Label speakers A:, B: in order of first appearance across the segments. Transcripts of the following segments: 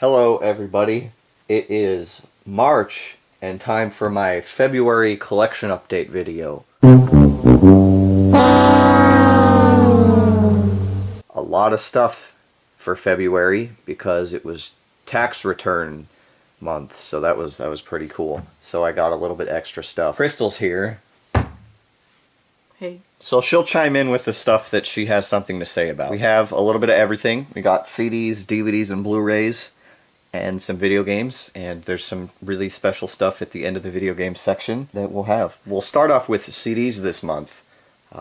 A: Hello everybody, it is March and time for my February collection update video. A lot of stuff for February because it was tax return month, so that was pretty cool. So I got a little bit extra stuff. Crystal's here.
B: Hey.
A: So she'll chime in with the stuff that she has something to say about. We have a little bit of everything. We got CDs, DVDs, and Blu-rays, and some video games, and there's some really special stuff at the end of the video game section that we'll have. We'll start off with CDs this month,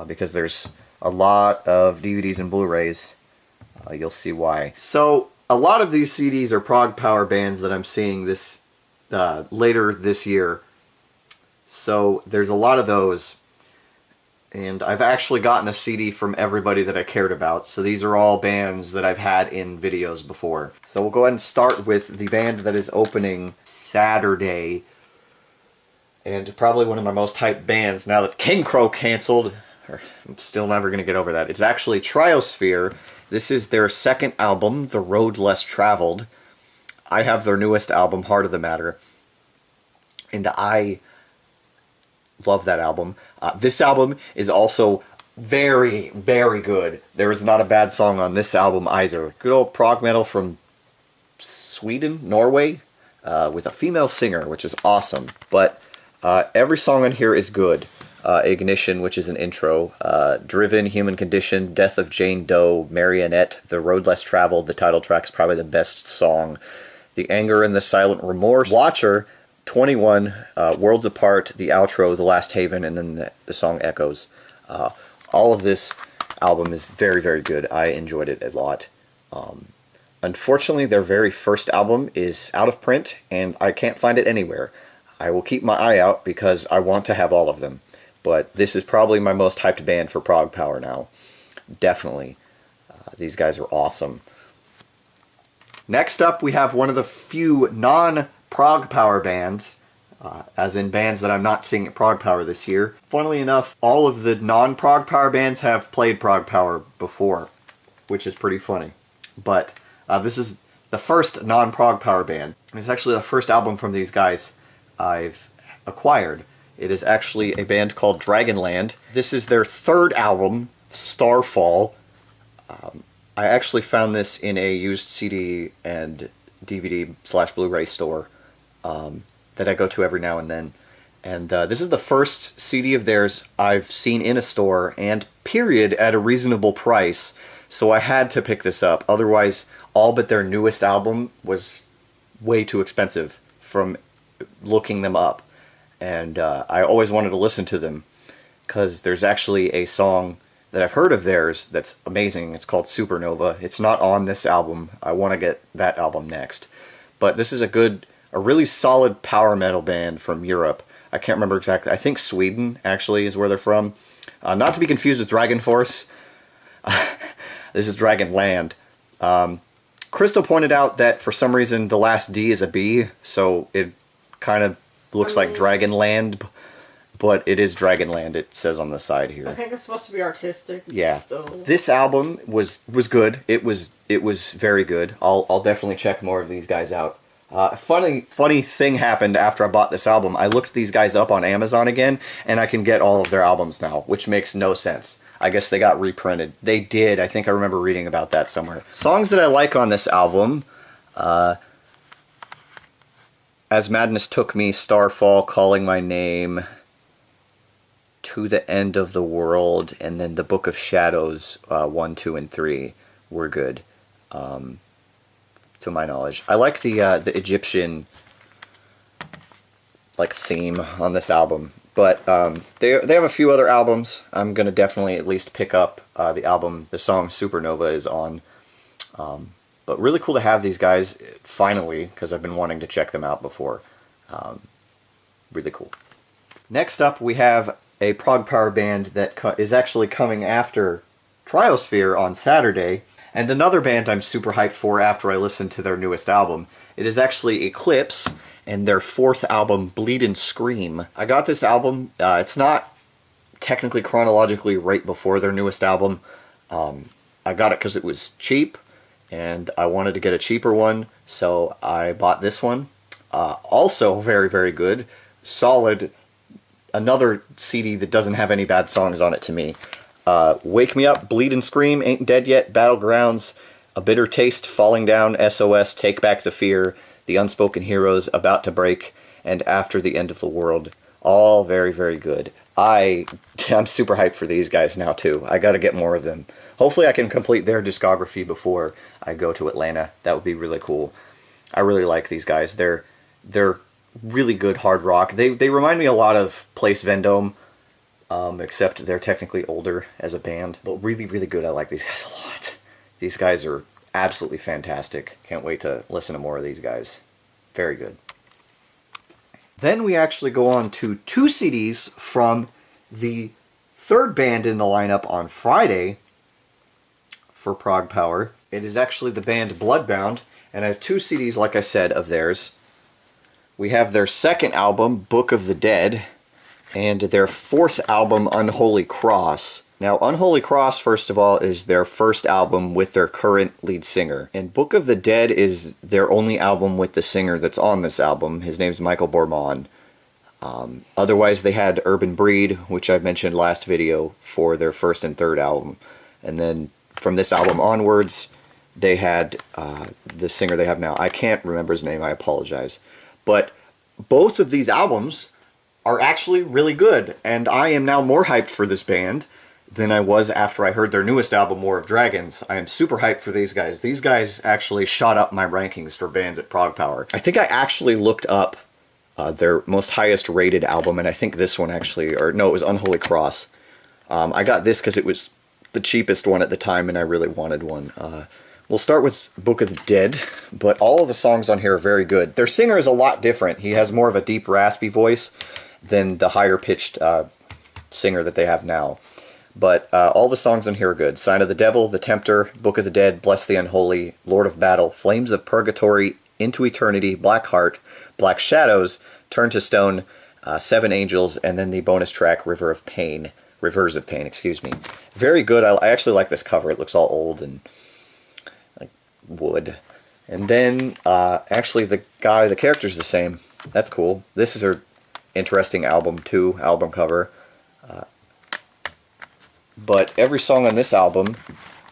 A: because there's a lot of DVDs and Blu-rays. You'll see why. So, a lot of these CDs are prog power bands that I'm seeing this later this year. So, there's a lot of those. And I've actually gotten a CD from everybody that I cared about, so these are all bands that I've had in videos before. So we'll go ahead and start with the band that is opening Saturday, and probably one of my most hyped bands now that King Crow canceled. I'm still never going to get over that. It's actually Triosphere. This is their second album, The Road Less Traveled. I have their newest album, Heart of the Matter, and I love that album. This album is also very, very good. There is not a bad song on this album either. Good old prog metal from Sweden, Norway, with a female singer, which is awesome. But every song on here is good. Ignition, which is an intro. Driven, Human Condition, Death of Jane Doe, Marionette, The Road Less Traveled. The title track's probably the best song. The Anger and the Silent Remorse. Watcher, 21, Worlds Apart, the outro, The Last Haven, and then the song Echoes. All of this album is very, very good. I enjoyed it a lot. Unfortunately, their very first album is out of print, and I can't find it anywhere. I will keep my eye out because I want to have all of them. But this is probably my most hyped band for prog power now. Definitely. These guys are awesome. Next up, we have one of the few non-prog power bands, as in bands that I'm not seeing at Prog Power this year. Funnily enough, all of the non-prog power bands have played Prog Power before, which is pretty funny. But this is the first non-prog power band. It's actually the first album from these guys I've acquired. It is actually a band called Dragonland. This is their third album, Starfall. I actually found this in a used CD and DVD/Blu-ray store that I go to every now and then. And this is the first CD of theirs I've seen in a store, and period, at a reasonable price. So I had to pick this up. Otherwise, all but their newest album was way too expensive from looking them up. And I always wanted to listen to them, because there's actually a song that I've heard of theirs that's amazing. It's called Supernova. It's not on this album. I want to get that album next. But this is a really solid power metal band from Europe. I can't remember exactly. I think Sweden, actually, is where they're from. Not to be confused with Dragon Force. This is Dragonland. Crystal pointed out that for some reason the last D is a B, so it kind of looks like Dragonland, but it is Dragonland, it says on the side here.
B: I think it's supposed to be artistic.
A: Yeah.
B: Still.
A: This album was good. It was very good. I'll definitely check more of these guys out. Funny thing happened after I bought this album. I looked these guys up on Amazon again, and I can get all of their albums now, which makes no sense. I guess they got reprinted. They did. I think I remember reading about that somewhere. Songs that I like on this album, As Madness Took Me, Starfall, Calling My Name, To the End of the World, and then The Book of Shadows, 1, 2, and 3 were good, to my knowledge. I like the Egyptian theme on this album, but they have a few other albums. I'm gonna definitely at least pick up the song Supernova is on. But really cool to have these guys finally, because I've been wanting to check them out before. Really cool. Next up, we have a prog power band that is actually coming after Triosphere on Saturday, and another band I'm super hyped for after I listened to their newest album. It is actually Eclipse and their fourth album, Bleed and Scream. I got this album. It's not technically chronologically right before their newest album. I got it because it was cheap, and I wanted to get a cheaper one, so I bought this one. Also very, very good. Solid. Another CD that doesn't have any bad songs on it to me. Wake Me Up, Bleed and Scream, Ain't Dead Yet, Battlegrounds, A Bitter Taste, Falling Down, SOS, Take Back the Fear, The Unspoken Heroes, About to Break, and After the End of the World. All very, very good. I'm super hyped for these guys now too. I gotta get more of them. Hopefully I can complete their discography before I go to Atlanta. That would be really cool. I really like these guys. They're really good hard rock. They remind me a lot of Place Vendome, except they're technically older as a band. But really, really good. I like these guys a lot. These guys are absolutely fantastic. Can't wait to listen to more of these guys. Very good. Then we actually go on to 2 CDs from the third band in the lineup on Friday for Prog Power. It is actually the band Bloodbound, and I have 2 CDs, like I said, of theirs. We have their second album, Book of the Dead, and their 4th album, Unholy Cross. Now, Unholy Cross, first of all, is their first album with their current lead singer. And Book of the Dead is their only album with the singer that's on this album. His name's Michael Bormon. Otherwise, they had Urban Breed, which I mentioned last video, for their first and third album. And then from this album onwards, they had the singer they have now. I can't remember his name, I apologize. But both of these albums are actually really good, and I am now more hyped for this band than I was after I heard their newest album, War of Dragons. I am super hyped for these guys. These guys actually shot up my rankings for bands at Prog Power. I think I actually looked up their most highest rated album, and I think this one actually, or no, it was Unholy Cross. I got this because it was the cheapest one at the time, and I really wanted one. We'll start with Book of the Dead, but all of the songs on here are very good. Their singer is a lot different. He has more of a deep, raspy voice than the higher-pitched singer that they have now. But all the songs on here are good. Sign of the Devil, The Tempter, Book of the Dead, Bless the Unholy, Lord of Battle, Flames of Purgatory, Into Eternity, Black Heart, Black Shadows, Turn to Stone, 7 Angels, and then the bonus track, Rivers of Pain, excuse me. Very good. I actually like this cover. It looks all old and like wood. And then, actually, the character's the same. That's cool. This is her interesting album cover. But every song on this album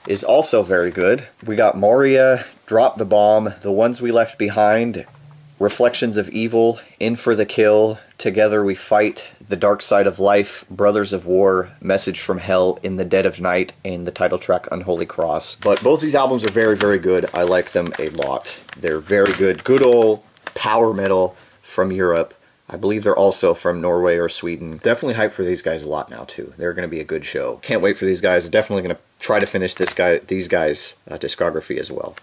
A: is also very good. We got Moria, Drop the Bomb, The Ones We Left Behind, Reflections of Evil, In for the Kill, Together We Fight, The Dark Side of Life, Brothers of War, Message from Hell, In the Dead of Night, and the title track Unholy Cross. But both these albums are very, very good. I like them a lot. They're very good. Good old power metal from Europe. I believe they're also from Norway or Sweden. Definitely hyped for these guys a lot now, too. They're going to be a good show. Can't wait for these guys. Definitely going to try to finish these guys' discography as well.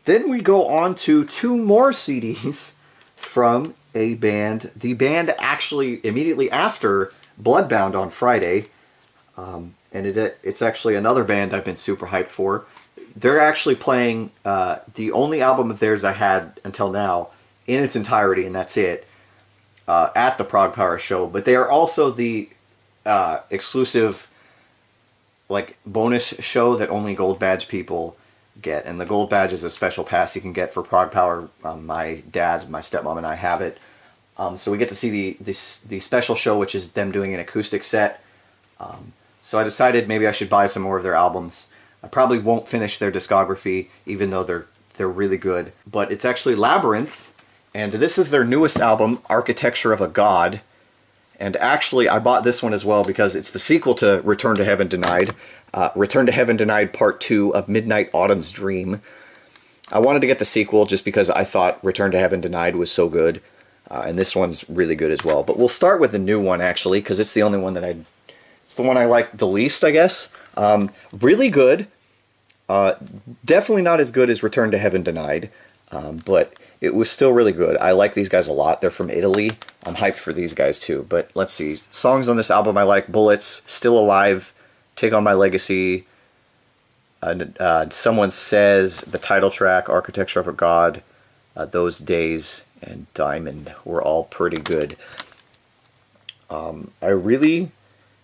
A: Then we go on to 2 more CDs from a band. The band actually immediately after Bloodbound on Friday. And it's actually another band I've been super hyped for. They're actually playing the only album of theirs I had until now in its entirety, and that's it. At the Prog Power show, but they are also the exclusive bonus show that only Gold Badge people get, and the Gold Badge is a special pass you can get for Prog Power. My dad, my stepmom, and I have it, so we get to see the special show, which is them doing an acoustic set. So I decided maybe I should buy some more of their albums. I probably won't finish their discography, even though they're really good. But it's actually Labyrinth. And this is their newest album, Architecture of a God. And actually, I bought this one as well because it's the sequel to Return to Heaven Denied. Return to Heaven Denied Part 2 of Midnight Autumn's Dream. I wanted to get the sequel just because I thought Return to Heaven Denied was so good. And this one's really good as well. But we'll start with the new one, actually, because it's the only one it's the one I like the least, I guess. Really good. Definitely not as good as Return to Heaven Denied. But it was still really good. I like these guys a lot. They're from Italy. I'm hyped for these guys too. But let's see. Songs on this album I like: Bullets, Still Alive, Take on My Legacy, Someone Says, the title track, Architecture of a God, Those Days, and Diamond were all pretty good. I really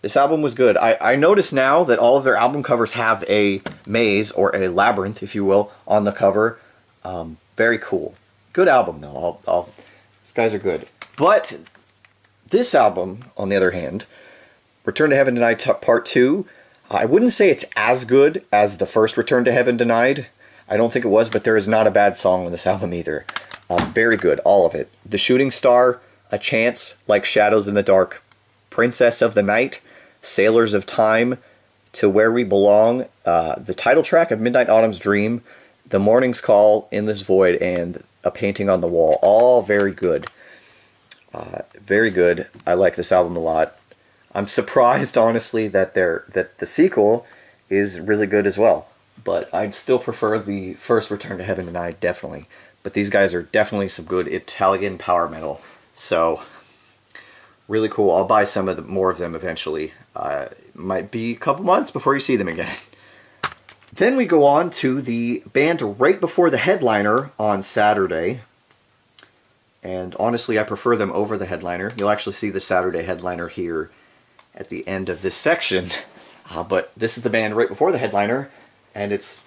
A: This album was good. I notice now that all of their album covers have a maze, or a labyrinth, if you will, on the cover. Very cool. Good album, though. These guys are good. But this album, on the other hand, Return to Heaven Denied Part 2, I wouldn't say it's as good as the first Return to Heaven Denied. I don't think it was, but there is not a bad song on this album either. Very good, all of it. The Shooting Star, A Chance, Like Shadows in the Dark, Princess of the Night, Sailors of Time, To Where We Belong, the title track of Midnight Autumn's Dream, The Morning's Call, In This Void, and A Painting on the Wall. All very good. Very good. I like this album a lot. I'm surprised, honestly, that the sequel is really good as well. But I'd still prefer the first Return to Heaven Denied, definitely. But these guys are definitely some good Italian power metal. So, really cool. I'll buy more of them eventually. Might be a couple months before you see them again. Then we go on to the band right before the headliner on Saturday. And honestly, I prefer them over the headliner. You'll actually see the Saturday headliner here at the end of this section. But this is the band right before the headliner. And it's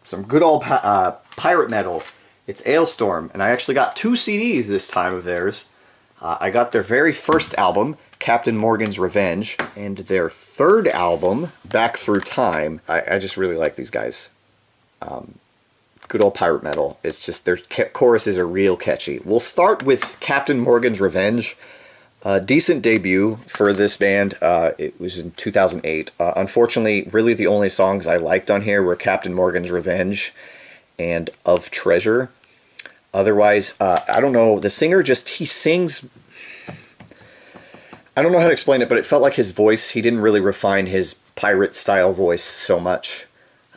A: some good old pirate metal. It's Ailstorm. And I actually got 2 CDs this time of theirs. I got their very first album, Captain Morgan's Revenge, and their third album, Back Through Time. I just really like these guys. Good old pirate metal. It's just their choruses are real catchy. We'll start with Captain Morgan's Revenge. Decent debut for this band. It was in 2008. Unfortunately, really the only songs I liked on here were Captain Morgan's Revenge and Of Treasure. Otherwise, I don't know, the singer he sings, I don't know how to explain it, but it felt like his voice, he didn't really refine his pirate style voice so much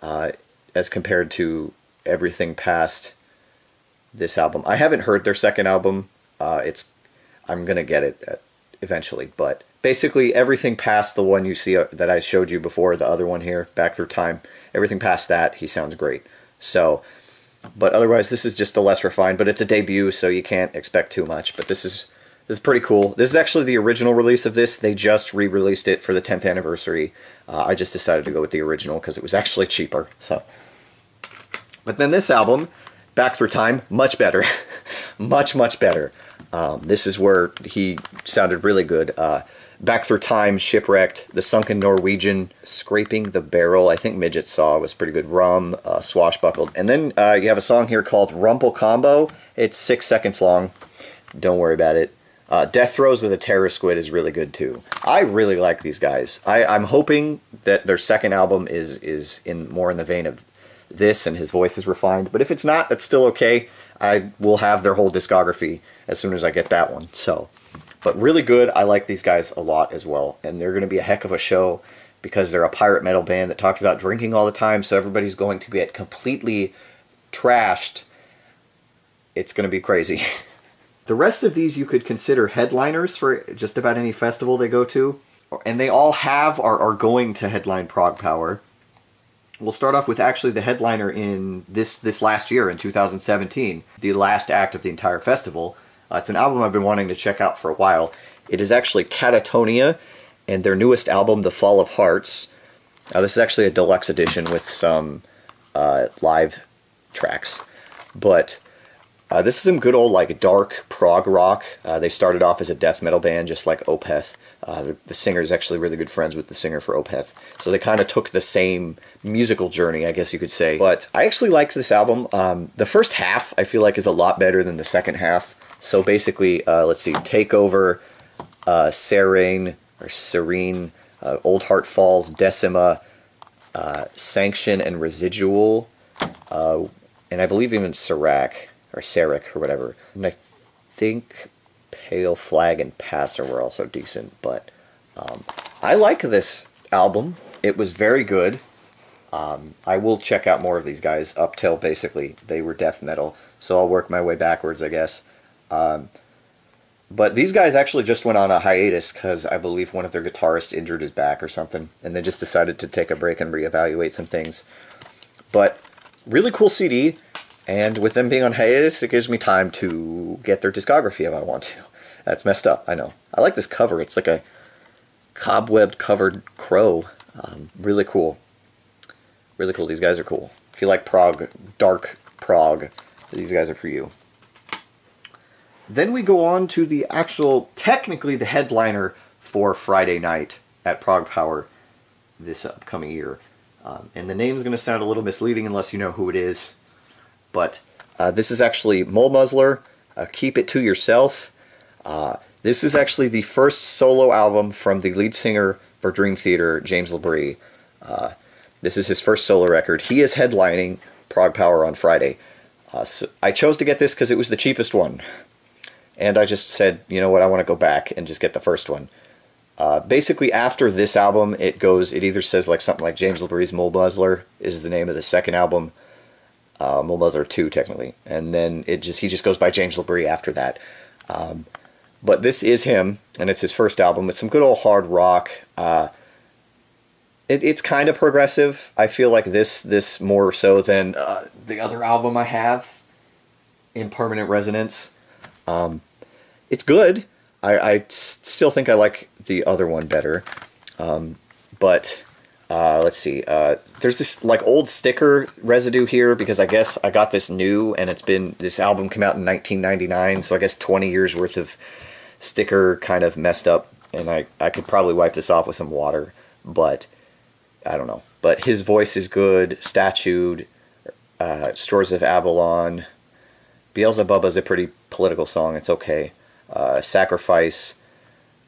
A: as compared to everything past this album. I haven't heard their second album. I'm going to get it eventually, but basically everything past the one you see that I showed you before, the other one here, Back Through Time, everything past that, he sounds great. So, but otherwise this is just a less refined, but it's a debut, so you can't expect too much. But this is pretty cool. This is actually the original release of this. They just re-released it for the 10th anniversary. I just decided to go with the original because it was actually cheaper. So, but then this album, Back Through Time, much better. much better. This is where he sounded really good. Back Through Time, Shipwrecked, The Sunken Norwegian, Scraping the Barrel, I think Midget Saw was pretty good, Rum, Swashbuckled. And then you have a song here called Rumple Combo. It's 6 seconds long. Don't worry about it. Death Throes of the Terror Squid is really good too. I really like these guys. I'm hoping that their second album is more in the vein of this and his voice is refined. But if it's not, that's still okay. I will have their whole discography as soon as I get that one. So, but really good. I like these guys a lot as well. And they're going to be a heck of a show because they're a pirate metal band that talks about drinking all the time. So everybody's going to get completely trashed. It's going to be crazy. The rest of these you could consider headliners for just about any festival they go to. And they all are going to headline Prog Power. We'll start off with actually the headliner in this last year, in 2017. The last act of the entire festival. It's an album I've been wanting to check out for a while. It is actually Catatonia and their newest album, The Fall of Hearts. This is actually a deluxe edition with some live tracks. But this is some good old dark prog rock. They started off as a death metal band just like Opeth. The singer is actually really good friends with the singer for Opeth. So they kind of took the same musical journey, I guess you could say. But I actually liked this album. The first half I feel like is a lot better than the second half. So basically, let's see, Takeover, Serene, Old Heart Falls, Decima, Sanction and Residual, and I believe even Serac or whatever. And I think Pale Flag and Passer were also decent, but I like this album. It was very good. I will check out more of these guys up till basically they were death metal, so I'll work my way backwards, I guess. But these guys actually just went on a hiatus because I believe one of their guitarists injured his back or something, and they just decided to take a break and reevaluate some things. But really cool CD. And with them being on hiatus, it gives me time to get their discography if I want to. That's messed up, I know. I like this cover. It's like cobweb covered crow. Really cool. Really cool. These guys are cool. If you like prog, dark prog, these guys are for you. Then we go on to the actual, technically the headliner for Friday night at Prog Power this upcoming year. And the name is going to sound a little misleading unless you know who it is. But this is actually Mole Muzzler, Keep It To Yourself. This is actually the first solo album from the lead singer for Dream Theater, James LaBrie. This is his first solo record. He is headlining Prog Power on Friday. So I chose to get this because it was the cheapest one. And I just said, you know what, I want to go back and just get the first one. Basically, after this album, it either says like something like James LaBrie's Mole Muzzler is the name of the second album. Mole Muzzler 2, technically. And then he just goes by James LaBrie after that. But this is him, and it's his first album. It's some good old hard rock. It's kind of progressive. I feel like this more so than the other album I have, In Permanent Resonance. It's good. I still think I like the other one better. But let's see. There's this like old sticker residue here because I guess I got this new, and this album came out in 1999, so I guess 20 years worth of sticker kind of messed up, and I could probably wipe this off with some water, but I don't know. But his voice is good. Statued, Stores of Avalon, Beelzebub is a pretty political song. It's okay. Sacrifice,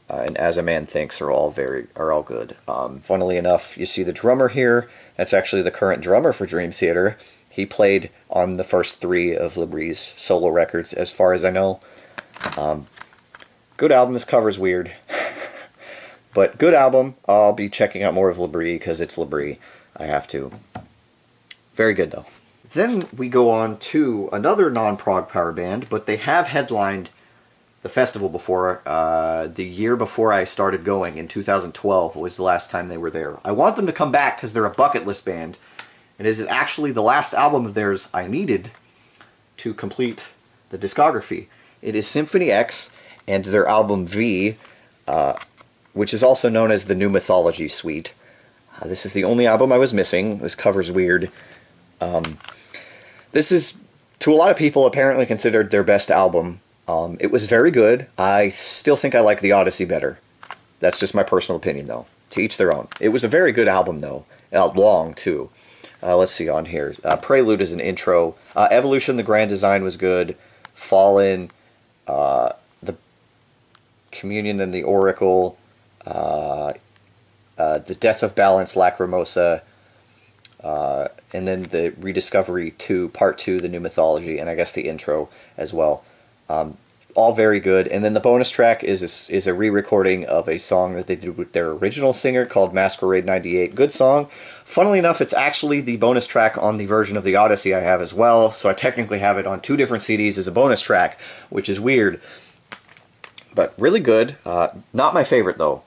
A: and As a Man Thinks are all good. Funnily enough, you see the drummer here. That's actually the current drummer for Dream Theater. He played on the first 3 of LaBrie's solo records, as far as I know. Good album. This cover's weird. But good album. I'll be checking out more of LaBrie because it's LaBrie. I have to. Very good, though. Then we go on to another non-prog power band, but they have headlined the festival before. The year before I started going, in 2012, was the last time they were there. I want them to come back because they're a bucket list band. It is actually the last album of theirs I needed to complete the discography. It is Symphony X and their album V, which is also known as the New Mythology Suite. This is the only album I was missing. This cover's weird. This is, to a lot of people, apparently considered their best album. It was very good. I still think I like the Odyssey better. That's just my personal opinion, though. To each their own. It was a very good album, though. Long, too. Let's see on here. Prelude is an intro. Evolution, the Grand Design was good. Fallen, the Communion and the Oracle, the Death of Balance, Lacrimosa, and then the Rediscovery 2, Part 2, the New Mythology, and I guess the intro as well. All very good. And then the bonus track is a re-recording of a song that they did with their original singer called Masquerade 98. Good song. Funnily enough, it's actually the bonus track on the version of the Odyssey I have as well, so I technically have it on 2 different CDs as a bonus track, which is weird. But really good. Not my favorite, though.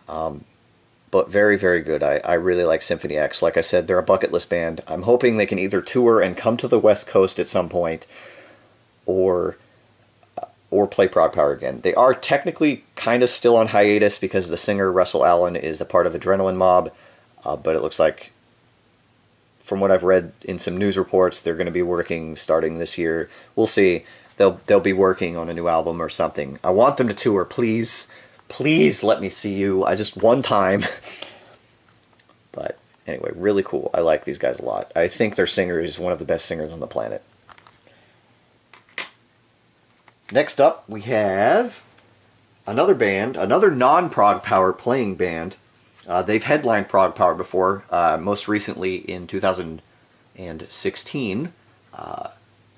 A: But very, very good. I really like Symphony X. Like I said, they're a bucket list band. I'm hoping they can either tour and come to the West Coast at some point, or play Prog Power again. They are technically kind of still on hiatus because the singer, Russell Allen, is a part of Adrenaline Mob, but it looks like, from what I've read in some news reports, they're going to be working starting this year. We'll see. They'll be working on a new album or something. I want them to tour, please. Please let me see you. Just one time. But anyway, really cool. I like these guys a lot. I think their singer is one of the best singers on the planet. Next up, we have another band, another non-Prog Power playing band. They've headlined Prog Power before, most recently in 2016.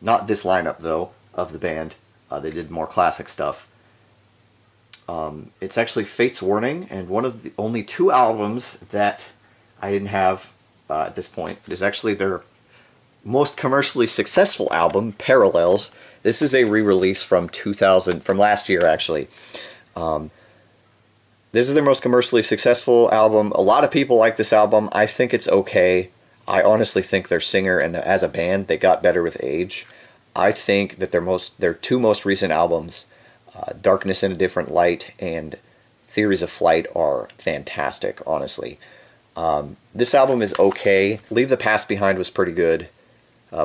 A: Not this lineup, though, of the band. They did more classic stuff. It's actually Fate's Warning, and one of the only 2 albums that I didn't have at this point. It is actually their most commercially successful album, Parallels. This is a re-release from last year, actually. This is their most commercially successful album. A lot of people like this album. I think it's okay. I honestly think their singer and as a band, they got better with age. I think that their 2 most recent albums, Darkness in a Different Light and Theories of Flight are fantastic, honestly. This album is okay. Leave the Past Behind was pretty good.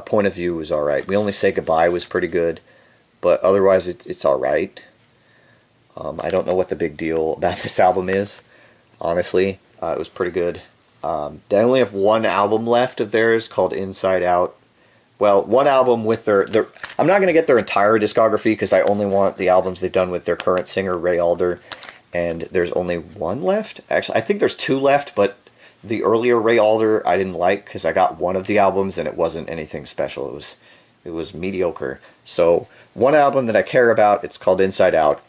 A: Point of View was alright. We Only Say Goodbye was pretty good. But otherwise, it's alright. I don't know what the big deal about this album is, honestly. It was pretty good. They only have one album left of theirs called Inside Out. Well, one album with their I'm not going to get their entire discography because I only want the albums they've done with their current singer, Ray Alder. And there's only one left. Actually, I think there's two left, but the earlier Ray Alder I didn't like because I got one of the albums and it wasn't anything special. It was mediocre. So one album that I care about, it's called Inside Out,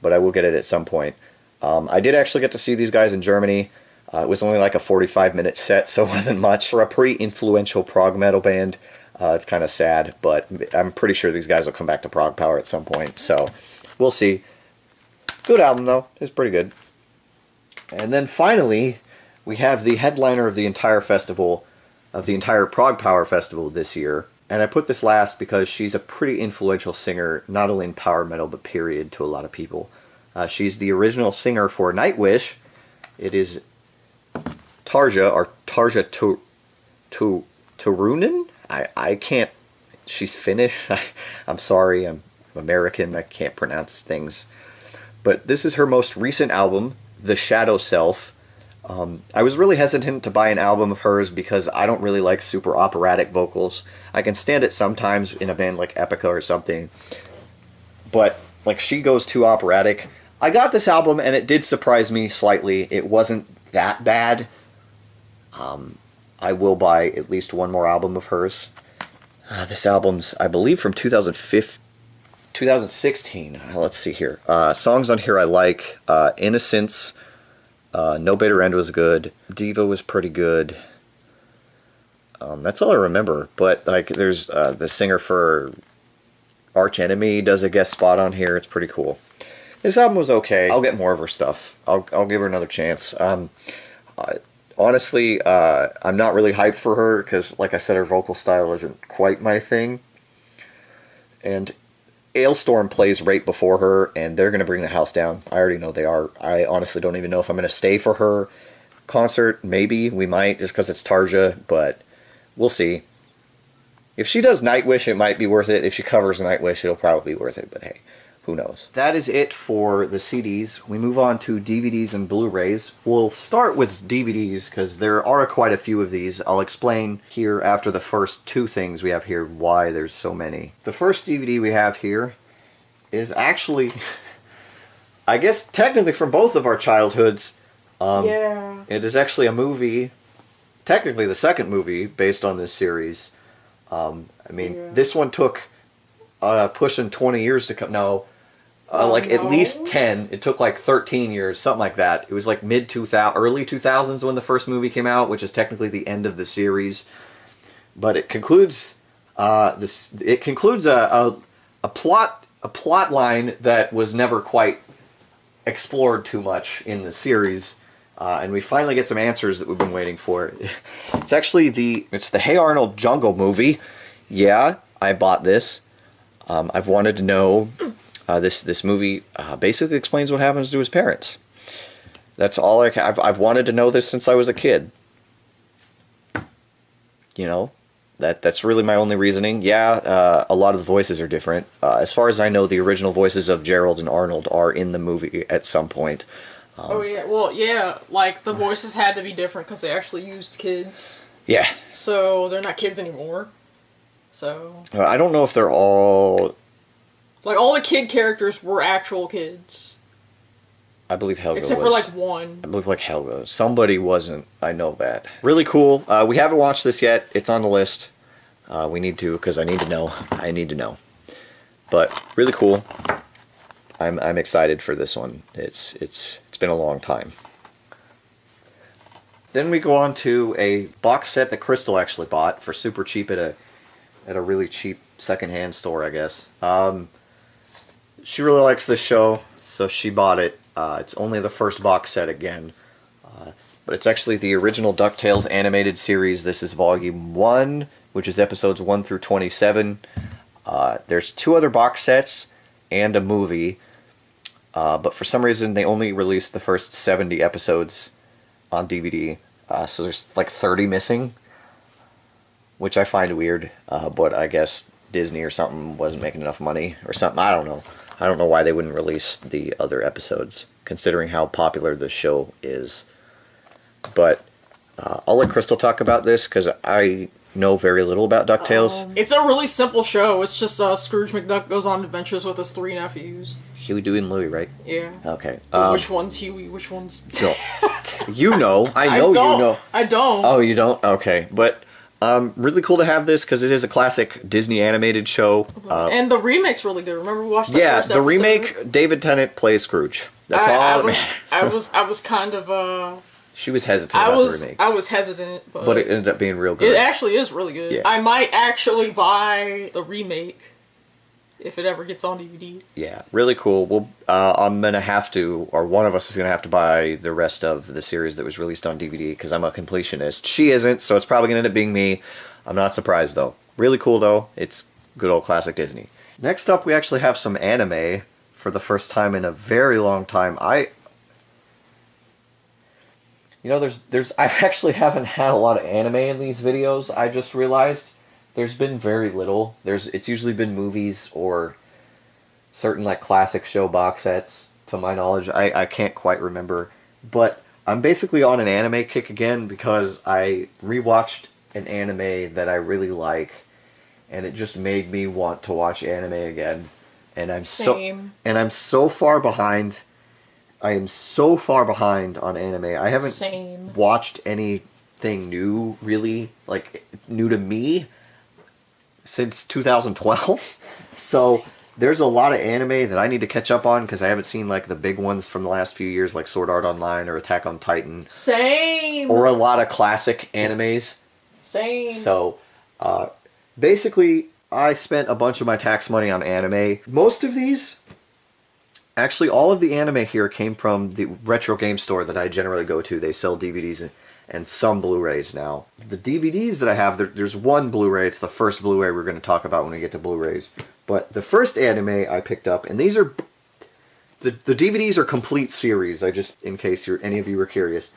A: but I will get it at some point. I did actually get to see these guys in Germany. It was only like a 45-minute set, so it wasn't much. For a pretty influential prog metal band, it's kind of sad, but I'm pretty sure these guys will come back to prog power at some point, so we'll see. Good album, though. It's pretty good. And then finally, we have the headliner of the entire festival, of the entire Prog Power Festival this year. And I put this last because she's a pretty influential singer, not only in power metal, but period, to a lot of people. She's the original singer for Nightwish. It is Tarja, or Tarja Turunen? I can't... She's Finnish. I'm sorry, I'm American. I can't pronounce things. But this is her most recent album, The Shadow Self. I was really hesitant to buy an album of hers because I don't really like super operatic vocals. I can stand it sometimes in a band like Epica or something, but like she goes too operatic. I got this album and it did surprise me slightly. It wasn't that bad. I will buy at least one more album of hers. This album's, I believe, from 2016. Let's see here. Songs on here I like. Innocence. No Better End was good. Diva was pretty good. That's all I remember. But like, there's the singer for Arch Enemy does a guest spot on here. It's pretty cool. This album was okay. I'll get more of her stuff. I'll give her another chance. Honestly, I'm not really hyped for her because, like I said, her vocal style isn't quite my thing. And Ailstorm plays right before her, and they're going to bring the house down. I already know they are. I honestly don't even know if I'm going to stay for her concert. Maybe we might, just because it's Tarja, but we'll see. If she does Nightwish, it might be worth it. If she covers Nightwish, it'll probably be worth it, but hey, who knows. That is it for the CDs. We move on to DVDs and Blu-rays. We'll start with DVDs, because there are quite a few of these. I'll explain here after the first two things we have here why there's so many. The first DVD we have here is actually, I guess technically from both of our childhoods.
B: Yeah.
A: It is actually a movie, technically the second movie based on this series. I mean,
B: Yeah.
A: this one took pushing 20 years to come. No. Like at least 10. It took like 13 years, something like that. It was like early 2000s when the first movie came out, which is technically the end of the series. But it concludes a plot line that was never quite explored too much in the series. And we finally get some answers that we've been waiting for. It's actually the Hey Arnold Jungle movie. Yeah, I bought this. I've wanted to know. This movie basically explains what happens to his parents. That's all I've wanted to know this since I was a kid. You know, that's really my only reasoning. Yeah, a lot of the voices are different. As far as I know, the original voices of Gerald and Arnold are in the movie at some point.
B: Oh yeah, well yeah, like the voices had to be different because they actually used kids.
A: Yeah.
B: So they're not kids anymore. So.
A: I don't know if they're all.
B: Like, all the kid characters were actual kids.
A: I believe Helga
B: Except
A: was.
B: for, like, one.
A: I believe, like, Helga. Somebody wasn't. I know that. Really cool. We haven't watched this yet. It's on the list. We need to, because I need to know. I need to know. But, really cool. I'm excited for this one. It's been a long time. Then we go on to a box set that Crystal actually bought for super cheap at a really cheap secondhand store, I guess. She really likes this show, so she bought it. It's only the first box set again. But it's actually the original DuckTales animated series. This is Volume 1, which is episodes 1 through 27. There's 2 other box sets and a movie. but for some reason they only released the first 70 episodes on DVD. So there's like 30 missing, which I find weird. But I guess Disney or something wasn't making enough money or something. I don't know. I don't know why they wouldn't release the other episodes, considering how popular the show is. But I'll let Crystal talk about this because I know very little about DuckTales.
B: It's a really simple show. It's just Scrooge McDuck goes on adventures with his 3 nephews.
A: Huey, Dewey, and Louie, right?
B: Yeah.
A: Okay.
B: Which one's Huey? Which one's...
A: So, you know. I know you know.
B: I don't.
A: Oh, you don't? Okay. But really cool to have this because it is a classic Disney animated show.
B: And the remake's really good. Remember we watched that first episode?
A: The remake, David Tennant plays Scrooge. That's all.
B: I was kind of...
A: She was hesitant about the remake.
B: I was hesitant,
A: but it ended up being real good.
B: It actually is really good.
A: Yeah.
B: I might actually buy the remake if it ever gets on DVD.
A: Yeah, really cool. Well, I'm going to have to, or one of us is going to have to buy the rest of the series that was released on DVD because I'm a completionist. She isn't, so it's probably going to end up being me. I'm not surprised, though. Really cool, though. It's good old classic Disney. Next up, we actually have some anime for the first time in a very long time. I actually haven't had a lot of anime in these videos. I just realized there's been very little. It's usually been movies or certain like classic show box sets, to my knowledge. I can't quite remember. But I'm basically on an anime kick again because I rewatched an anime that I really like, and it just made me want to watch anime again. And I'm so far behind. I am so far behind on anime. I haven't watched anything new, really, like, new to me since 2012. So there's a lot of anime that I need to catch up on because I haven't seen, like, the big ones from the last few years, like Sword Art Online or Attack on Titan.
B: Same!
A: Or a lot of classic animes.
B: Same.
A: So, basically, I spent a bunch of my tax money on anime. Most of these... Actually, all of the anime here came from the retro game store that I generally go to. They sell DVDs and some Blu-rays now. The DVDs that I have, there's one Blu-ray. It's the first Blu-ray we're going to talk about when we get to Blu-rays. But the first anime I picked up, and these are... The DVDs are complete series, in case any of you were curious.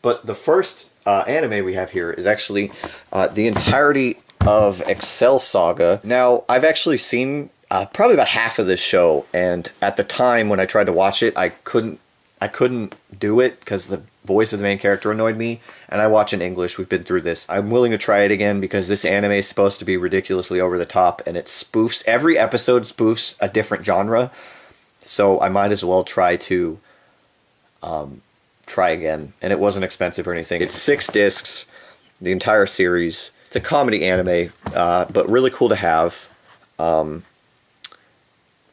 A: But the first anime we have here is actually the entirety of Excel Saga. Now, I've actually seen... probably about half of this show, and at the time when I tried to watch it, I couldn't do it because the voice of the main character annoyed me, and I watch in English. We've been through this. I'm willing to try it again because this anime is supposed to be ridiculously over the top, and it spoofs, every episode spoofs a different genre, so I might as well try to try again, and it wasn't expensive or anything. It's 6 discs, the entire series. It's a comedy anime, but really cool to have.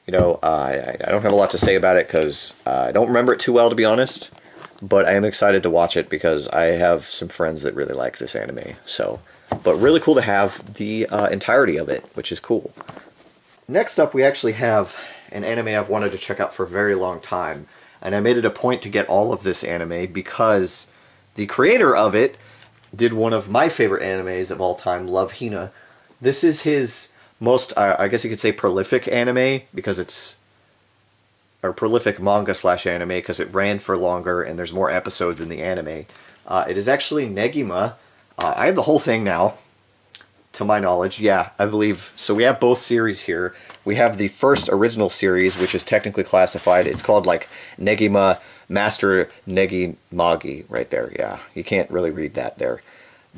A: I don't have a lot to say about it because I don't remember it too well, to be honest. But I am excited to watch it because I have some friends that really like this anime. But really cool to have the entirety of it, which is cool. Next up, we actually have an anime I've wanted to check out for a very long time. And I made it a point to get all of this anime because the creator of it did one of my favorite animes of all time, Love Hina. This is his... most, I guess you could say, prolific anime, because it's... or prolific manga/anime, because it ran for longer, and there's more episodes in the anime. It is actually Negima. I have the whole thing now, to my knowledge. Yeah, I believe. So we have both series here. We have the first original series, which is technically classified. It's called, like, Negima Master Negi Nagi, right there. Yeah, you can't really read that there.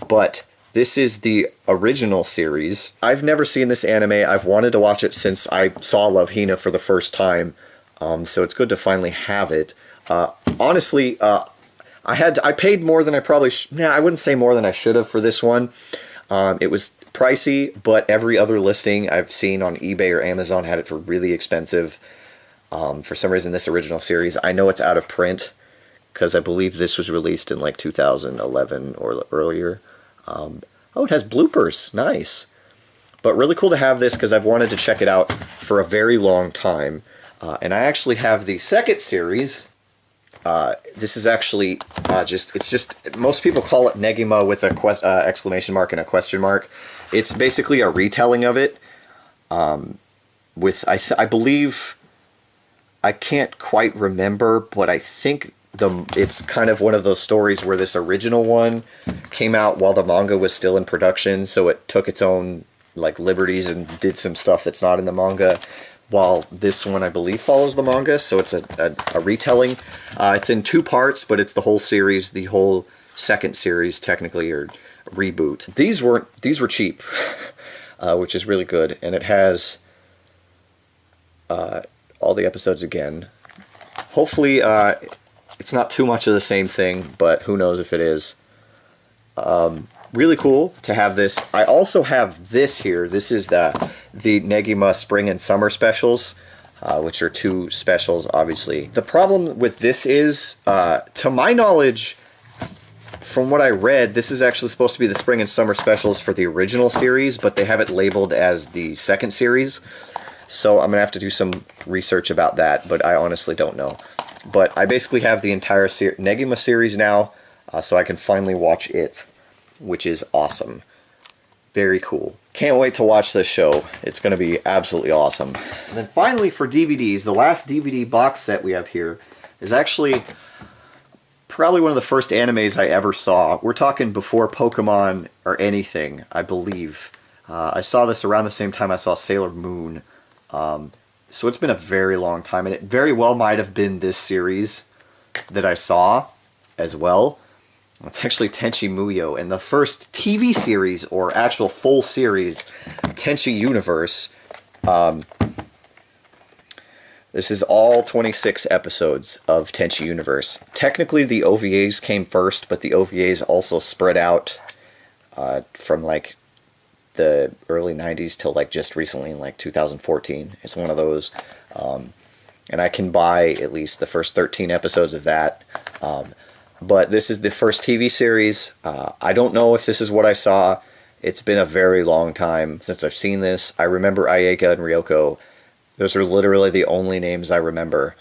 A: But... this is the original series. I've never seen this anime. I've wanted to watch it since I saw Love Hina for the first time. So it's good to finally have it. Honestly, I paid more than I probably I wouldn't say more than I should have for this one. It was pricey, but every other listing I've seen on eBay or Amazon had it for really expensive. For some reason, this original series, I know it's out of print because I believe this was released in like 2011 or earlier. Oh, it has bloopers. Nice. But really cool to have this because I've wanted to check it out for a very long time. And I actually have the second series. This is actually most people call it Negima with a exclamation mark and a question mark. It's basically a retelling of it. I I can't quite remember, but I think it's kind of one of those stories where this original one came out while the manga was still in production, so it took its own like liberties and did some stuff that's not in the manga, while this one I believe follows the manga, so it's a retelling. It's in 2 parts, but it's the whole series, the whole second series technically, or reboot. These were cheap, which is really good, and it has all the episodes again. Hopefully it's not too much of the same thing, but who knows if it is. Really cool to have this. I also have this here. This is the Negima Spring and Summer specials, which are 2 specials, obviously. The problem with this is, to my knowledge, from what I read, this is actually supposed to be the Spring and Summer specials for the original series, but they have it labeled as the second series. So I'm going to have to do some research about that, but I honestly don't know. But I basically have the entire Negima series now, so I can finally watch it, which is awesome. Very cool. Can't wait to watch this show. It's going to be absolutely awesome. And then finally for DVDs, the last DVD box set we have here is actually probably one of the first animes I ever saw. We're talking before Pokemon or anything, I believe. I saw this around the same time I saw Sailor Moon. So it's been a very long time, and it very well might have been this series that I saw as well. It's actually Tenchi Muyo, and the first TV series, or actual full series, Tenchi Universe. This is all 26 episodes of Tenchi Universe. Technically the OVAs came first, but the OVAs also spread out from like the early 90s till like just recently in like 2014. It's one of those. And I can buy at least the first 13 episodes of that. But this is the first TV series. I don't know if this is what I saw. It's been a very long time since I've seen this. I remember Ayeka and Ryoko. Those are literally the only names I remember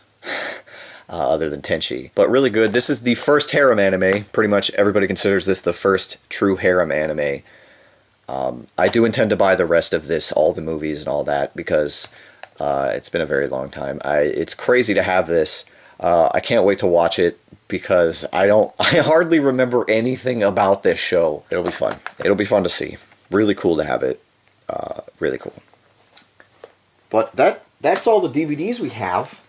A: other than Tenchi. But really good. This is the first harem anime. Pretty much everybody considers this the first true harem anime. I do intend to buy the rest of this, all the movies and all that, because it's been a very long time. It's crazy to have this. I can't wait to watch it, because I hardly remember anything about this show. It'll be fun. It'll be fun to see. Really cool to have it. Really cool. But that's all the DVDs we have.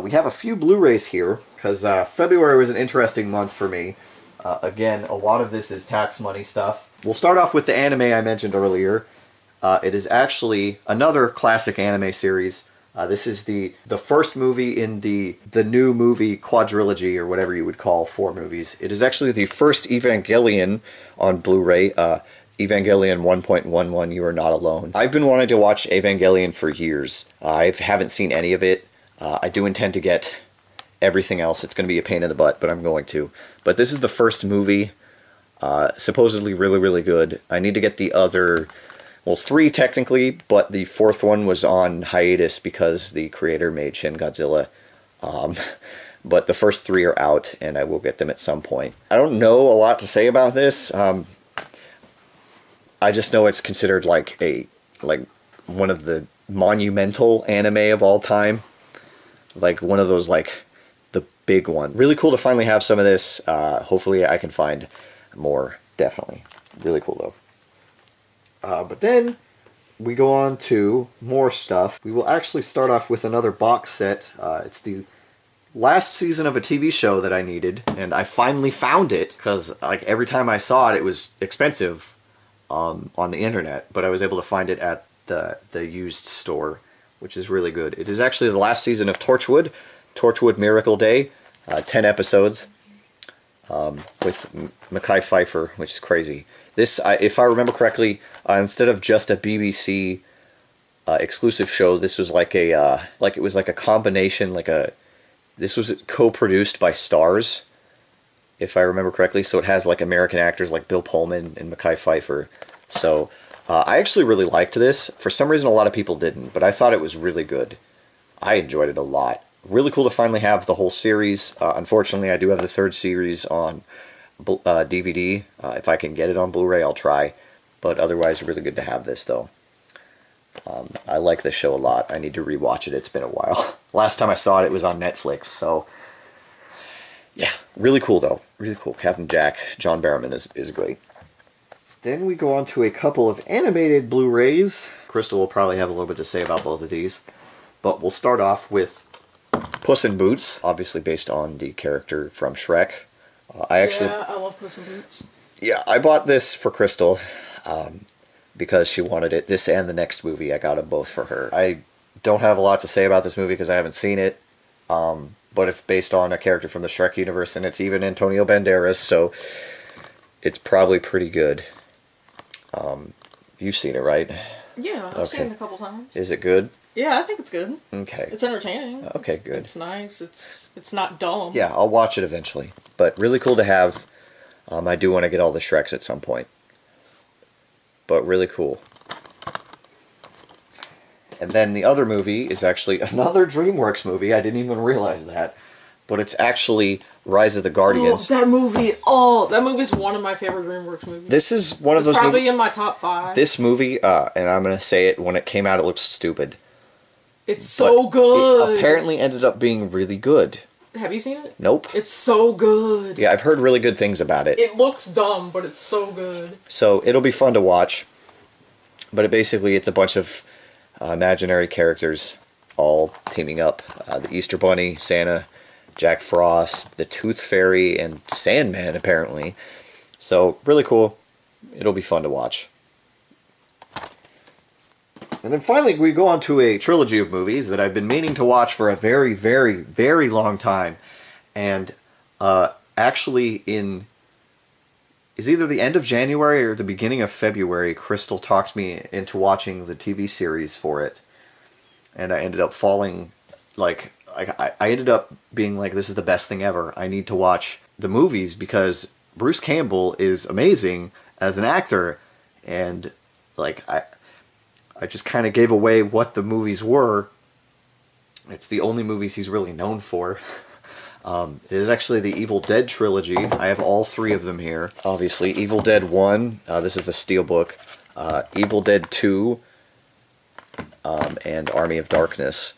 A: We have a few Blu-rays here, because February was an interesting month for me. Again, a lot of this is tax money stuff. We'll start off with the anime I mentioned earlier. It is actually another classic anime series. This is the first movie in the new movie quadrilogy, or whatever you would call 4 movies. It is actually the first Evangelion on Blu-ray. Evangelion 1.11, You Are Not Alone. I've been wanting to watch Evangelion for years. I haven't seen any of it. I do intend to get everything else. It's going to be a pain in the butt, but I'm going to. But this is the first movie. Supposedly really, really good. I need to get the other... Well, 3 technically, but the 4th one was on hiatus because the creator made Shin Godzilla. But the first 3 are out, and I will get them at some point. I don't know a lot to say about this. I just know it's considered like one of the monumental anime of all time. Like one of those, like, the big one. Really cool to finally have some of this. Hopefully I can find more, definitely. Really cool, though. But then we go on to more stuff. We will actually start off with another box set. It's the last season of a TV show that I needed, and I finally found it, because like every time I saw it, it was expensive on the internet, but I was able to find it at the used store, which is really good. It is actually the last season of Torchwood Miracle Day, 10 episodes, with Mekhi Phifer, which is crazy. This, if I remember correctly, instead of just a BBC exclusive show, this was like it was like a combination, this was co-produced by Starz, if I remember correctly. So it has like American actors like Bill Pullman and Mekhi Phifer. So I actually really liked this. For some reason, a lot of people didn't, but I thought it was really good. I enjoyed it a lot. Really cool to finally have the whole series. Unfortunately, I do have the 3rd series on DVD. If I can get it on Blu-ray, I'll try. But otherwise, really good to have this, though. I like this show a lot. I need to rewatch it. It's been a while. Last time I saw it, it was on Netflix. So, yeah, really cool though. Really cool. Captain Jack, John Barrowman is great. Then we go on to a couple of animated Blu-rays. Crystal will probably have a little bit to say about both of these. But we'll start off with Puss in Boots, obviously based on the character from Shrek. I
B: love Puss in Boots.
A: Yeah, I bought this for Crystal because she wanted it. This and the next movie, I got them both for her. I don't have a lot to say about this movie because I haven't seen it, but it's based on a character from the Shrek universe, and it's even Antonio Banderas, so it's probably pretty good. You've seen it, right?
B: Yeah, I've seen it a couple times.
A: Is it good?
B: Yeah, I think it's good.
A: Okay.
B: It's entertaining.
A: Okay, good.
B: It's nice. It's not dumb.
A: Yeah, I'll watch it eventually. But really cool to have. I do want to get all the Shreks at some point. But really cool. And then the other movie is actually another DreamWorks movie. I didn't even realize that. But it's actually Rise of the Guardians.
B: That movie's one of my favorite DreamWorks movies.
A: This is one of those
B: movies. Probably in my top 5.
A: This movie, and I'm going to say it, when it came out, it looked stupid.
B: It's so good.
A: It apparently ended up being really good.
B: Have you seen it?
A: Nope.
B: It's so good.
A: Yeah, I've heard really good things about it.
B: It looks dumb, but it's so good.
A: So it'll be fun to watch. But it's a bunch of imaginary characters all teaming up. The Easter Bunny, Santa, Jack Frost, the Tooth Fairy, and Sandman, apparently. So, really cool. It'll be fun to watch. And then finally, we go on to a trilogy of movies that I've been meaning to watch for a very, very, very long time. And actually, is either the end of January or the beginning of February, Crystal talked me into watching the TV series for it. And I ended up falling, I ended up being like, this is the best thing ever. I need to watch the movies because Bruce Campbell is amazing as an actor. And, I just kind of gave away what the movies were. It's the only movies he's really known for. It is actually the Evil Dead trilogy. I have all 3 of them here. Obviously, Evil Dead 1, this is the Steelbook. Evil Dead 2, and Army of Darkness.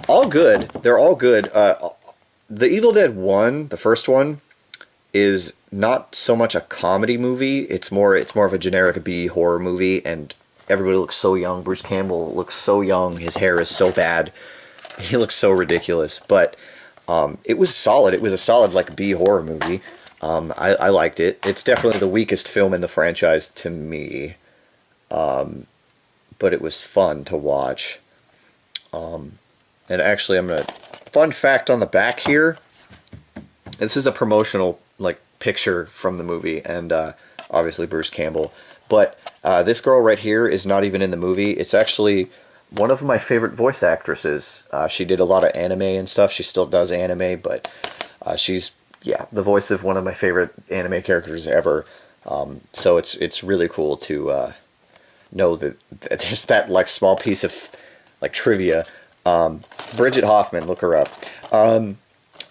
A: All good. They're all good. The Evil Dead 1, the first one, is not so much a comedy movie. It's more of a generic B horror movie, and everybody looks so young. Bruce Campbell looks so young. His hair is so bad. He looks so ridiculous. But it was solid. It was a solid B horror movie. I liked it. It's definitely the weakest film in the franchise to me. But it was fun to watch. And actually, fun fact on the back here. This is a promotional picture from the movie, and obviously Bruce Campbell. But this girl right here is not even in the movie. It's actually one of my favorite voice actresses. She did a lot of anime and stuff. She still does anime, but she's the voice of one of my favorite anime characters ever. So it's really cool to know that just that small piece of trivia. Bridget Hoffman, look her up.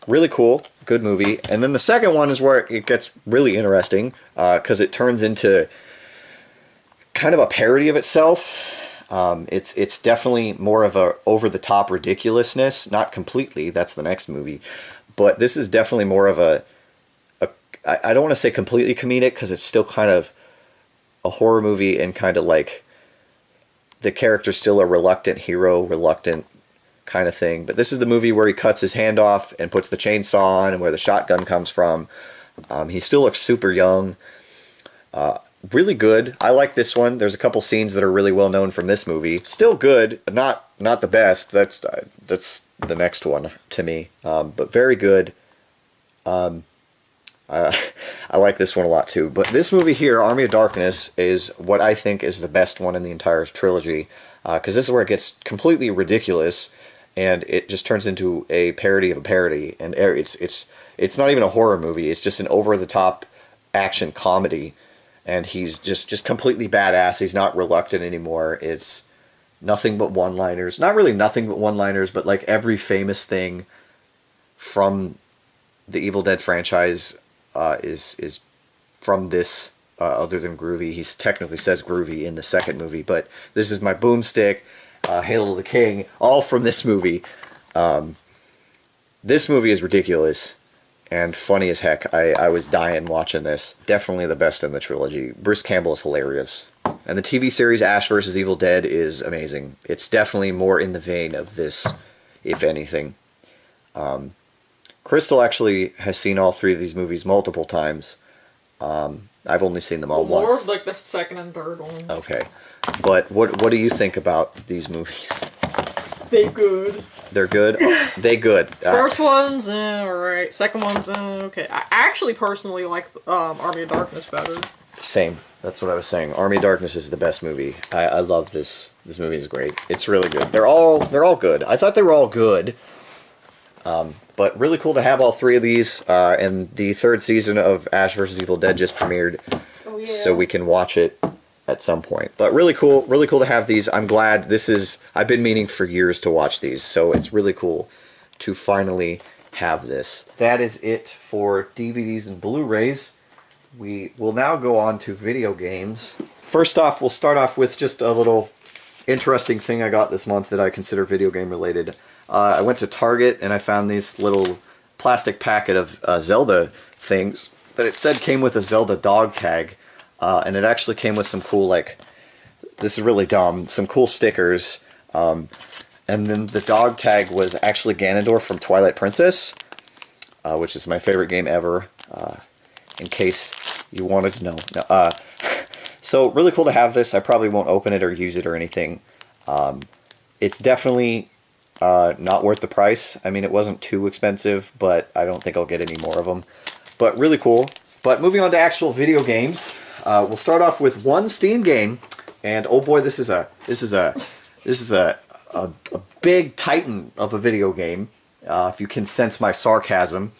A: Really cool, good movie. And then the second one is where it gets really interesting, because it turns into kind of a parody of itself. It's definitely more of a over-the-top ridiculousness, not completely, that's the next movie, but this is definitely more of I don't want to say completely comedic, because it's still kind of a horror movie, and kind of the character's still a reluctant hero, reluctant kind of thing. But this is the movie where he cuts his hand off and puts the chainsaw on, and where the shotgun comes from. He still looks super young. Really good. I like this one. There's a couple scenes that are really well known from this movie. Still good, not the best. That's the next one to me. But very good. I like this one a lot too. But this movie here, Army of Darkness, is what I think is the best one in the entire trilogy. Because this is where it gets completely ridiculous, and it just turns into a parody of a parody. And it's not even a horror movie. It's just an over-the-top action comedy. And he's just completely badass. He's not reluctant anymore. It's nothing but one-liners. Not really nothing but one-liners, but every famous thing from the Evil Dead franchise is from this other than groovy. He technically says groovy in the second movie, but this is my boomstick, Hail to the King, all from this movie. This movie is ridiculous and funny as heck. I was dying watching this. Definitely the best in the trilogy. Bruce Campbell is hilarious. And the TV series Ash vs. Evil Dead is amazing. It's definitely more in the vein of this, if anything. Crystal actually has seen all three of these movies multiple times. I've only seen them all once.
B: More of like the second and third one.
A: Okay. But what do you think about these movies?
B: They good.
A: They're good? They good.
B: First one's alright. Second one's okay. I actually personally like Army of Darkness better.
A: Same. That's what I was saying. Army of Darkness is the best movie. I love this. This movie is great. It's really good. They're all good. I thought they were all good. But really cool to have all three of these. And the third season of Ash vs. Evil Dead just premiered.
B: Oh, yeah.
A: So we can watch it at some point. But really cool to have these. I'm glad I've been meaning for years to watch these. So it's really cool to finally have this. That is it for DVDs and Blu-rays. We will now go on to video games. First off, we'll start off with just a little interesting thing I got this month that I consider video game related. I went to Target and I found this little plastic packet of Zelda things that it said came with a Zelda Dog Tag. And it actually came with some cool, like, this is really dumb, some cool stickers. And then the dog tag was actually Ganondorf from Twilight Princess, which is my favorite game ever, in case you wanted to know. So really cool to have this. I probably won't open it or use it or anything. It's definitely not worth the price. I mean, it wasn't too expensive, but I don't think I'll get any more of them. But really cool. But moving on to actual video games, we'll start off with one Steam game, and oh boy, this is a big titan of a video game. If you can sense my sarcasm,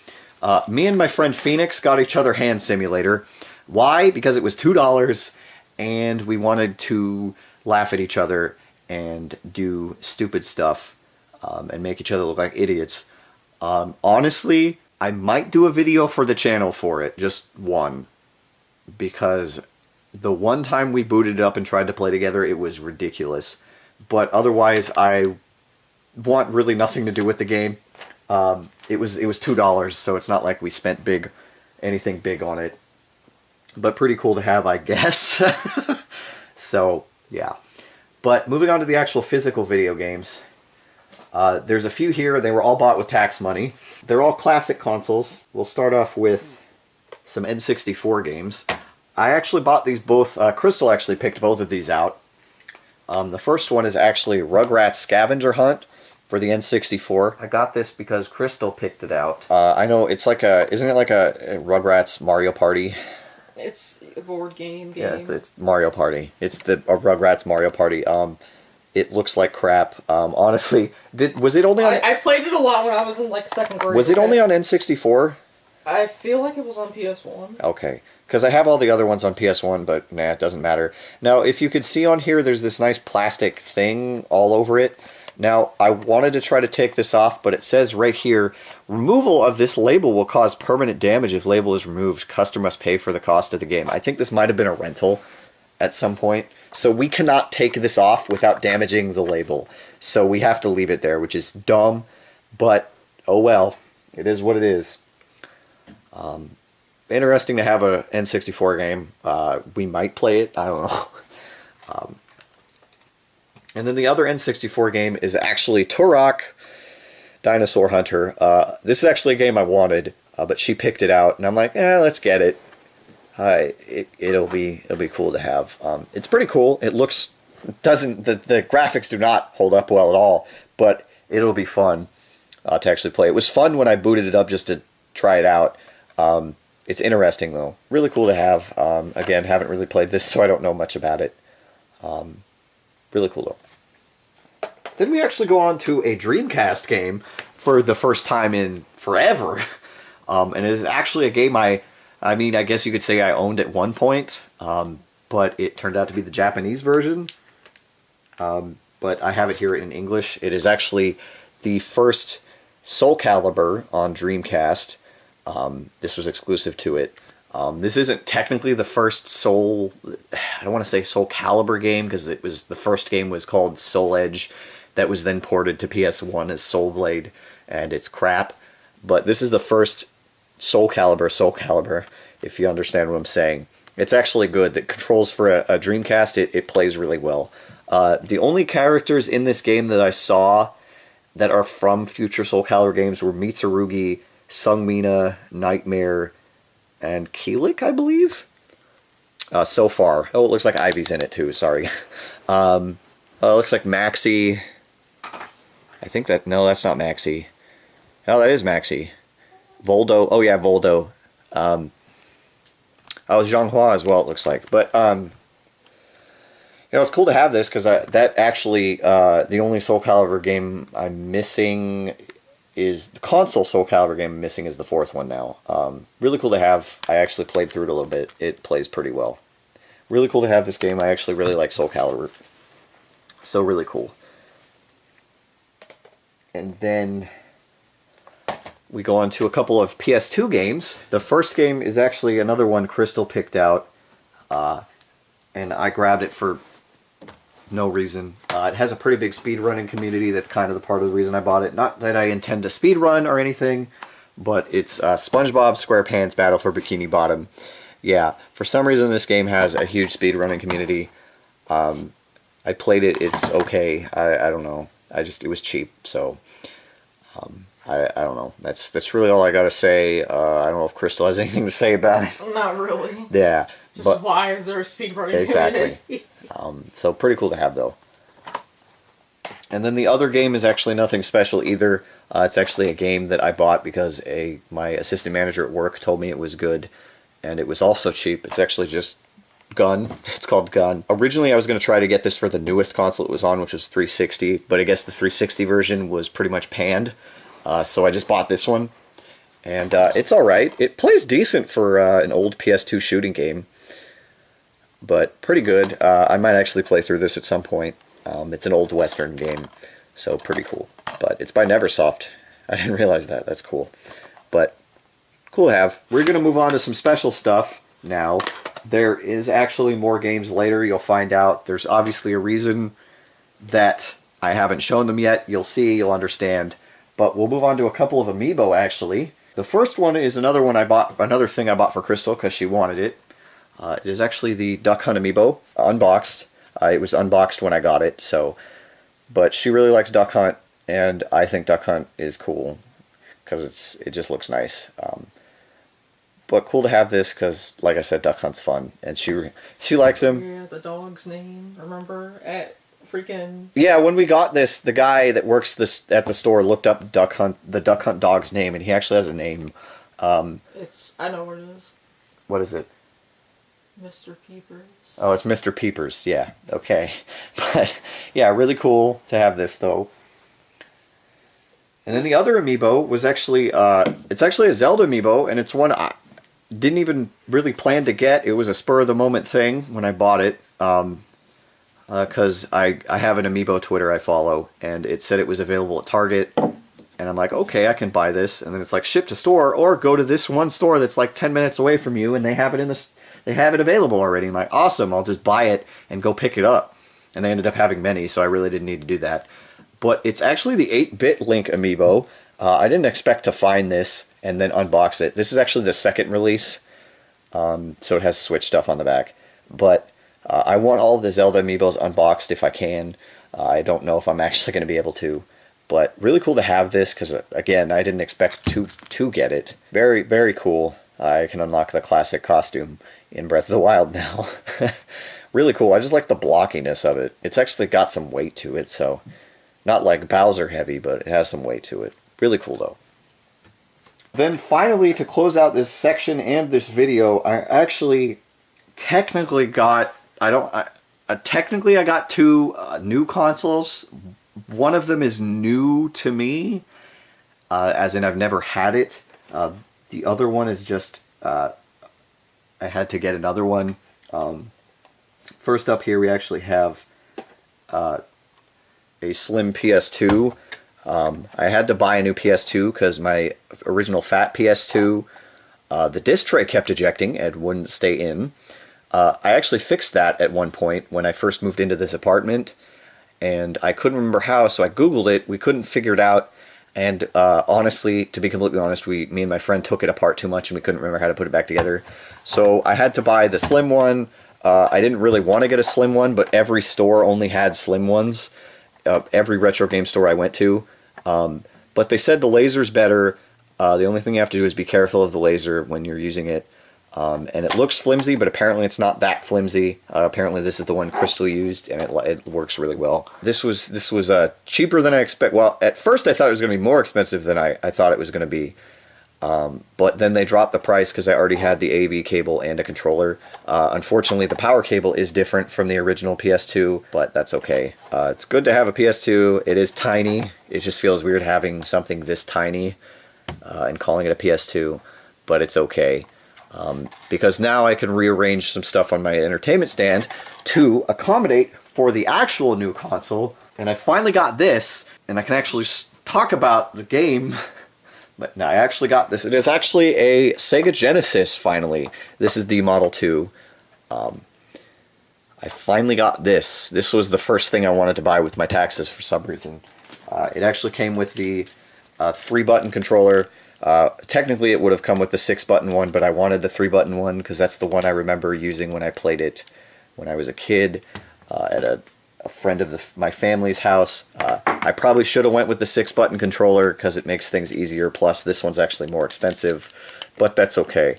A: me and my friend Phoenix got each other Hand Simulator. Why? Because it was $2, and we wanted to laugh at each other and do stupid stuff and make each other look like idiots. Honestly, I might do a video for the channel for it, just one, because the one time we booted it up and tried to play together, it was ridiculous. But otherwise, I want really nothing to do with the game. It was $2, so it's not like we spent anything big on it. But pretty cool to have, I guess. So, yeah. But moving on to the actual physical video games. There's a few here. They were all bought with tax money. They're all classic consoles. We'll start off with some N64 games. I actually bought these both. Crystal actually picked both of these out. The first one is actually Rugrats Scavenger Hunt for the N64. I got this because Crystal picked it out. I know it's like isn't it like a Rugrats Mario Party?
B: It's a board game.
A: Yeah, it's Mario Party. It's a Rugrats Mario Party. It looks like crap. Honestly, was it only on?
B: I played it a lot when I was in like second grade.
A: Was it only on N64?
B: I feel like it was on PS1.
A: Okay, because I have all the other ones on PS1, but nah, it doesn't matter. Now, if you could see on here, there's this nice plastic thing all over it. Now, I wanted to try to take this off, but it says right here, removal of this label will cause permanent damage if label is removed. Customer must pay for the cost of the game. I think this might have been a rental at some point. So we cannot take this off without damaging the label. So we have to leave it there, which is dumb, but oh well. It is what it is. Interesting to have a N64 game. We might play it. I don't know. And then the other N64 game is actually Turok Dinosaur Hunter. This is actually a game I wanted, but she picked it out, and I'm like, let's get it. It'll be cool to have. It's pretty cool. It looks the graphics do not hold up well at all, but it'll be fun to actually play. It was fun when I booted it up just to try it out. It's interesting though. Really cool to have. Again, haven't really played this, so I don't know much about it. Really cool though. Then we actually go on to a Dreamcast game for the first time in forever. And it is actually a game I guess you could say I owned at one point, but it turned out to be the Japanese version. But I have it here in English. It is actually the first Soul Calibur on Dreamcast. This was exclusive to it. This isn't technically the first Soul, I don't want to say Soul Calibur game, because it was, the first game was called Soul Edge, that was then ported to PS1 as Soul Blade, and it's crap. But this is the first Soul Calibur, if you understand what I'm saying. It's actually good. The controls for a Dreamcast, it plays really well. The only characters in this game that I saw that are from future Soul Calibur games were Mitsurugi, Sungmina, Nightmare, and Keelik, I believe? So far. Oh, it looks like Ivy's in it too, sorry. It looks like Maxi. I think that, no, that's not Maxi. No, that is Maxi. Voldo, oh yeah, Voldo. Oh, Zhanghua as well, it looks like. But, you know, it's cool to have this, because that actually, the only Soul Calibur game I'm missing is, the console Soul Calibur game I'm missing is the fourth one now. Really cool to have. I actually played through it a little bit. It plays pretty well. Really cool to have this game. I actually really like Soul Calibur. So really cool. And then we go on to a couple of PS2 games. The first game is actually another one Crystal picked out, and I grabbed it for no reason. It has a pretty big speedrunning community. That's kind of the part of the reason I bought it. Not that I intend to speedrun or anything, but it's SpongeBob SquarePants Battle for Bikini Bottom. Yeah, for some reason this game has a huge speedrunning community. I played it. It's okay. I don't know. It was cheap, so I don't know. That's really all I gotta say. I don't know if Crystal has anything to say about it.
B: Not really.
A: Yeah.
B: Just why is there a speedrunning
A: exactly.
B: community?
A: So pretty cool to have, though. And then the other game is actually nothing special either. It's actually a game that I bought because my assistant manager at work told me it was good, and it was also cheap. It's actually just Gun. It's called Gun. Originally, I was going to try to get this for the newest console it was on, which was 360, but I guess the 360 version was pretty much panned, so I just bought this one. And it's alright. It plays decent for an old PS2 shooting game, but pretty good. I might actually play through this at some point. It's an old Western game, so pretty cool. But it's by Neversoft. I didn't realize that. That's cool. But cool to have. We're going to move on to some special stuff now. There is actually more games later. You'll find out. There's obviously a reason that I haven't shown them yet. You'll see. You'll understand. But we'll move on to a couple of Amiibo, actually. The first one is another one I bought, another thing I bought for Crystal because she wanted it. It is actually the Duck Hunt Amiibo, unboxed. It was unboxed when I got it, so. But she really likes Duck Hunt, and I think Duck Hunt is cool because it just looks nice. But cool to have this because, like I said, Duck Hunt's fun, and she likes him.
B: Yeah, the dog's name. Remember at freaking.
A: Yeah, when we got this, the guy that works at the store looked up the Duck Hunt dog's name, and he actually has a name.
B: I know what it is.
A: What is it?
B: Mr. Peepers.
A: Oh, it's Mr. Peepers. Yeah. Okay. But yeah, really cool to have this though. And then the other Amiibo was actually it's actually a Zelda Amiibo, and it's one I didn't even really plan to get. It was a spur of the moment thing when I bought it. Because I have an Amiibo Twitter I follow, and it said it was available at Target, and I'm like, okay, I can buy this, and then it's like ship to store, or go to this one store that's like 10 minutes away from you, and they have it available already. I'm like, awesome, I'll just buy it and go pick it up. And they ended up having many, so I really didn't need to do that. But it's actually the 8-bit Link Amiibo. I didn't expect to find this and then unbox it. This is actually the second release, so it has Switch stuff on the back. But I want all of the Zelda Amiibos unboxed if I can. I don't know if I'm actually going to be able to. But really cool to have this because, again, I didn't expect to get it. Very, very cool. I can unlock the classic costume in Breath of the Wild now. Really cool. I just like the blockiness of it. It's actually got some weight to it, so not like Bowser heavy, but it has some weight to it. Really cool, though. Then finally, to close out this section and this video, I actually technically got... technically I got two new consoles. One of them is new to me, as in I've never had it. The other one is just, I had to get another one. First up here we actually have a slim PS2. I had to buy a new PS2 because my original fat PS2 The disc tray kept ejecting and wouldn't stay in. I actually fixed that at one point when I first moved into this apartment, and I couldn't remember how, so I Googled it. We couldn't figure it out, and honestly, to be completely honest, me and my friend took it apart too much, and we couldn't remember how to put it back together. So I had to buy the slim one. I didn't really want to get a slim one, but every store only had slim ones. Every retro game store I went to. But they said the laser's better. The only thing you have to do is be careful of the laser when you're using it. And it looks flimsy, but apparently it's not that flimsy. Apparently this is the one Crystal used, and it works really well. This was cheaper than I expect. Well, at first I thought it was going to be more expensive than I thought it was going to be. But then they dropped the price because I already had the AV cable and a controller. Unfortunately, the power cable is different from the original PS2, but that's okay. It's good to have a PS2. It is tiny. It just feels weird having something this tiny and calling it a PS2, but it's okay. Because now I can rearrange some stuff on my entertainment stand to accommodate for the actual new console. And I finally got this, and I can actually talk about the game. But now I actually got this. It is actually a Sega Genesis, finally. This is the Model 2. I finally got this. This was the first thing I wanted to buy with my taxes for some reason. It actually came with the 3-button controller. Technically it would have come with the 6-button one, but I wanted the 3-button one because that's the one I remember using when I played it when I was a kid at a friend of my family's house. I probably should have went with the 6-button controller because it makes things easier, plus this one's actually more expensive, but that's okay.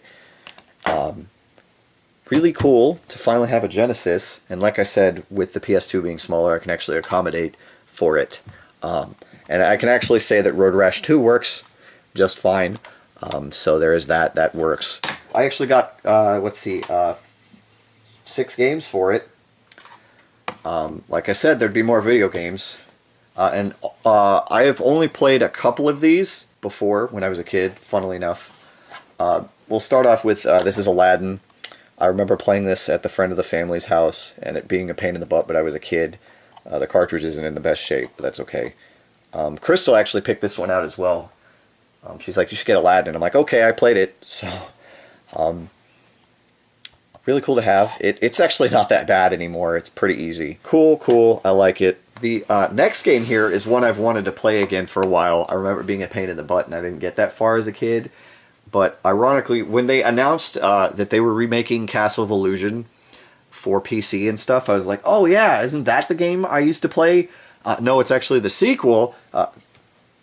A: Really cool to finally have a Genesis, and like I said, with the PS2 being smaller, I can actually accommodate for it. And I can actually say that Road Rash 2 works just fine, so there is that. That works. I actually got, 6 games for it. Like I said, there'd be more video games. And I have only played a couple of these before when I was a kid, funnily enough. We'll start off with, this is Aladdin. I remember playing this at the friend of the family's house, and it being a pain in the butt, but I was a kid. The cartridge isn't in the best shape, but that's okay. Crystal actually picked this one out as well. She's like, you should get Aladdin. I'm like, okay, I played it. So, really cool to have. It's actually not that bad anymore. It's pretty easy. Cool. I like it. The next game here is one I've wanted to play again for a while. I remember being a pain in the butt, and I didn't get that far as a kid. But ironically, when they announced that they were remaking Castle of Illusion for PC and stuff, I was like, oh yeah, isn't that the game I used to play? No, it's actually the sequel.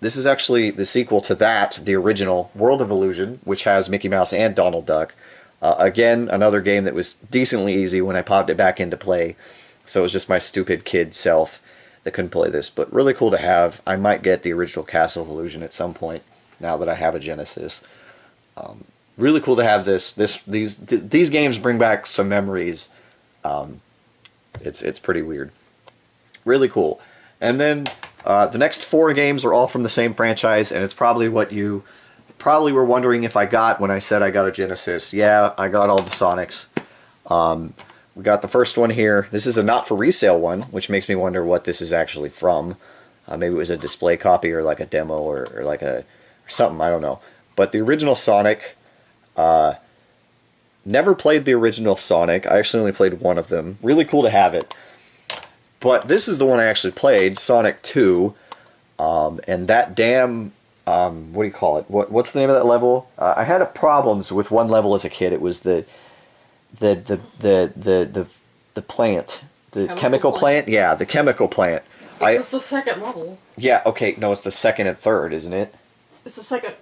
A: This is actually the sequel to that, the original World of Illusion, which has Mickey Mouse and Donald Duck. Again, another game that was decently easy when I popped it back into play. So it was just my stupid kid self that couldn't play this. But really cool to have. I might get the original Castle of Illusion at some point, now that I have a Genesis. Really cool to have this. These games bring back some memories. It's pretty weird. Really cool. And then the next 4 games are all from the same franchise, and it's probably what you probably were wondering if I got when I said I got a Genesis. Yeah, I got all the Sonics. We got the first one here. This is a not for resale one, which makes me wonder what this is actually from. Maybe it was a display copy or like a demo or like or something, I don't know. But the original Sonic, never played the original Sonic. I actually only played one of them. Really cool to have it. But this is the one I actually played, Sonic 2, and that damn, what do you call it? What's the name of that level? I had problems with one level as a kid. It was the plant, the chemical plant. Yeah, the chemical plant.
B: Is this the second level?
A: Yeah. Okay. No, it's the second and third, isn't it?
B: It's the second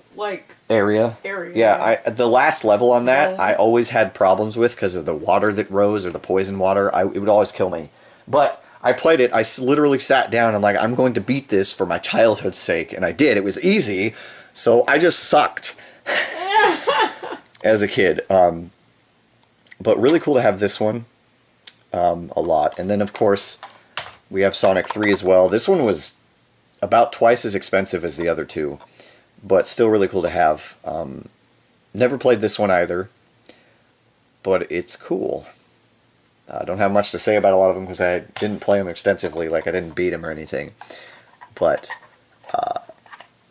A: area. Yeah. The last level on that, I always had problems with because of the water that rose or the poison water. It would always kill me. But I played it. I literally sat down and I'm going to beat this for my childhood's sake, and I did. It was easy, so I just sucked as a kid. But really cool to have this one a lot. And then, of course, we have Sonic 3 as well. This one was about twice as expensive as the other two, but still really cool to have. Never played this one either, but it's cool. I don't have much to say about a lot of them because I didn't play them extensively, I didn't beat them or anything. But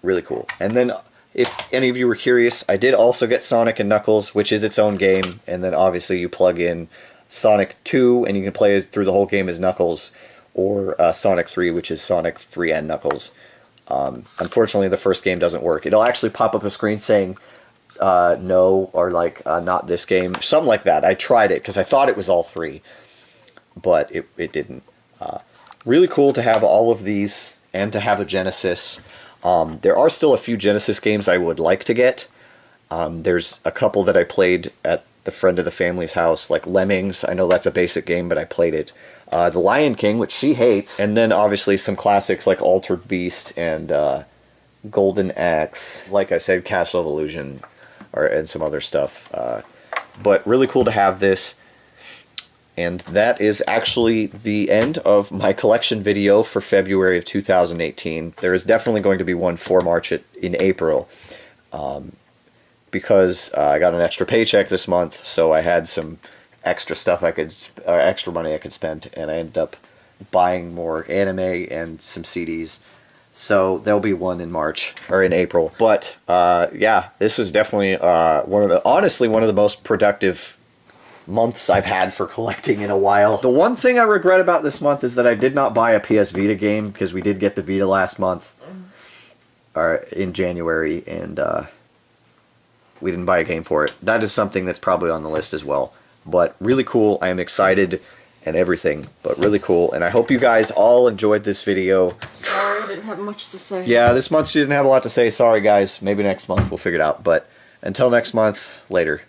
A: really cool. And then if any of you were curious, I did also get Sonic and Knuckles, which is its own game, and then obviously you plug in Sonic 2, and you can play through the whole game as Knuckles, or Sonic 3, which is Sonic 3 and Knuckles. Unfortunately, the first game doesn't work. It'll actually pop up a screen saying, no, or like, not this game, something like that. I tried it, because I thought it was all three, but it didn't. Really cool to have all of these, and to have a Genesis. There are still a few Genesis games I would like to get. There's a couple that I played at the friend of the family's house, like Lemmings. I know that's a basic game, but I played it. The Lion King, which she hates. And then obviously some classics like Altered Beast and Golden Axe. Like I said, Castle of Illusion, and some other stuff. But really cool to have this. And that is actually the end of my collection video for February of 2018. There is definitely going to be one for March in April. Because I got an extra paycheck this month, so I had some extra stuff extra money I could spend, and I ended up buying more anime and some CDs. So there'll be one in March, or in April. But yeah, this is definitely honestly one of the most productive months I've had for collecting in a while. The one thing I regret about this month is that I did not buy a PS Vita game, because we did get the Vita last month, or in January, and we didn't buy a game for it. That is something that's probably on the list as well. But really cool. I am excited and everything, but really cool. And I hope you guys all enjoyed this video.
B: Sorry, I didn't have much to say.
A: Yeah, this month she didn't have a lot to say. Sorry, guys. Maybe next month we'll figure it out. But until next month, later.